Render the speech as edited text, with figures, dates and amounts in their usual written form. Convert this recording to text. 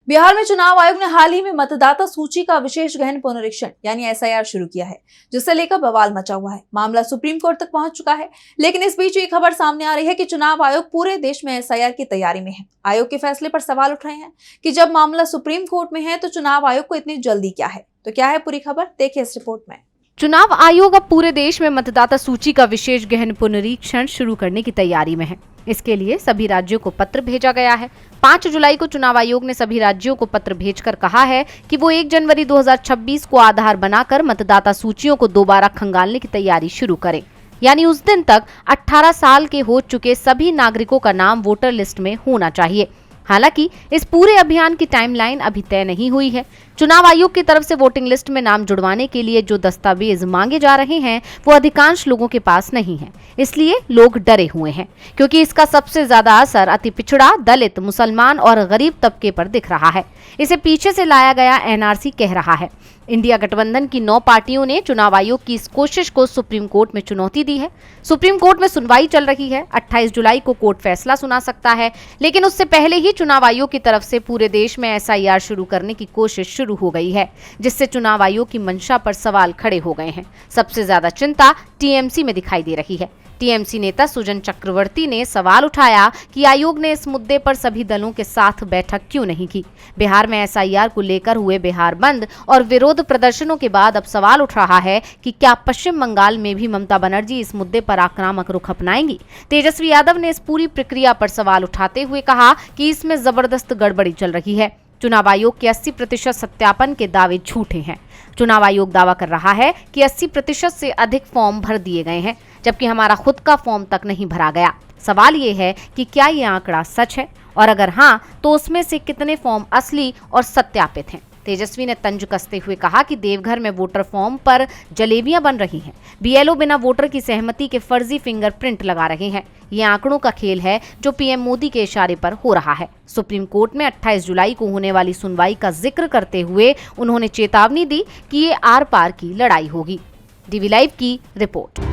बिहार में चुनाव आयोग ने हाल ही में मतदाता सूची का विशेष गहन पुनरीक्षण यानी एसआईआर शुरू किया है, जिससे लेकर बवाल मचा हुआ है। मामला सुप्रीम कोर्ट तक पहुंच चुका है, लेकिन इस बीच ये खबर सामने आ रही है कि चुनाव आयोग पूरे देश में एसआईआर की तैयारी में है। आयोग के फैसले पर सवाल उठ रहे हैं कि जब मामला सुप्रीम कोर्ट में है तो चुनाव आयोग को इतनी जल्दी क्या है। तो क्या है पूरी खबर, देखिए इस रिपोर्ट में। चुनाव आयोग अब पूरे देश में मतदाता सूची का विशेष गहन पुनरीक्षण शुरू करने की तैयारी में है। इसके लिए सभी राज्यों को पत्र भेजा गया है। 5 जुलाई को चुनाव आयोग ने सभी राज्यों को पत्र भेजकर कहा है कि वो 1 जनवरी 2026 को आधार बनाकर मतदाता सूचियों को दोबारा खंगालने की तैयारी शुरू करें। यानी उस दिन तक 18 साल के हो चुके सभी नागरिकों का नाम वोटर लिस्ट में होना चाहिए। हालांकि इस पूरे अभियान की टाइमलाइन अभी तय नहीं हुई है। चुनाव आयोग की तरफ से वोटिंग लिस्ट में नाम जुड़वाने के लिए जो दस्तावेज मांगे जा रहे हैं वो अधिकांश लोगों के पास नहीं है। इसलिए लोग डरे हुए हैं, क्योंकि इसका सबसे ज्यादा असर अति पिछड़ा, दलित, मुसलमान और गरीब तबके पर दिख रहा है। इसे पीछे से लाया गया एनआरसी कह रहा है। इंडिया गठबंधन की 9 पार्टियों ने चुनाव आयोग की इस कोशिश को सुप्रीम कोर्ट में चुनौती दी है। सुप्रीम कोर्ट में सुनवाई चल रही है। 28 जुलाई को कोर्ट फैसला सुना सकता है, लेकिन उससे पहले ही चुनाव आयोग की तरफ से पूरे देश में एसआईआर शुरू करने की कोशिश शुरू हो गई है, जिससे चुनाव आयोग की मंशा पर सवाल खड़े हो गए हैं। सबसे ज्यादा चिंता टीएमसी में दिखाई दे रही है। टीएमसी नेता सुजन चक्रवर्ती ने सवाल उठाया कि आयोग ने इस मुद्दे पर सभी दलों के साथ बैठक क्यों नहीं की। बिहार में एसआईआर को लेकर हुए बिहार बंद और विरोध प्रदर्शनों के बाद अब सवाल उठ रहा है कि क्या पश्चिम बंगाल में भी ममता बनर्जी इस मुद्दे पर आक्रामक रुख अपनाएंगी। तेजस्वी यादव ने इस पूरी प्रक्रिया पर सवाल उठाते हुए कहा कि इसमें जबरदस्त गड़बड़ी चल रही है। चुनाव आयोग के 80% सत्यापन के दावे झूठे हैं। चुनाव आयोग दावा कर रहा है कि 80% से अधिक फॉर्म भर दिए गए हैं, जबकि हमारा खुद का फॉर्म तक नहीं भरा गया। सवाल ये है कि क्या ये आंकड़ा सच है, और अगर हाँ तो उसमें से कितने फॉर्म असली और सत्यापित हैं। तेजस्वी ने तंज कसते हुए कहा कि देवघर में वोटर फॉर्म पर जलेबियां बन रही हैं। बीएलओ बिना वोटर की सहमति के फर्जी फिंगरप्रिंट लगा रहे हैं। ये आंकड़ों का खेल है जो पीएम मोदी के इशारे पर हो रहा है। सुप्रीम कोर्ट में 28 जुलाई को होने वाली सुनवाई का जिक्र करते हुए उन्होंने चेतावनी दी कि ये आर पार की लड़ाई होगी। डीवी लाइव की रिपोर्ट।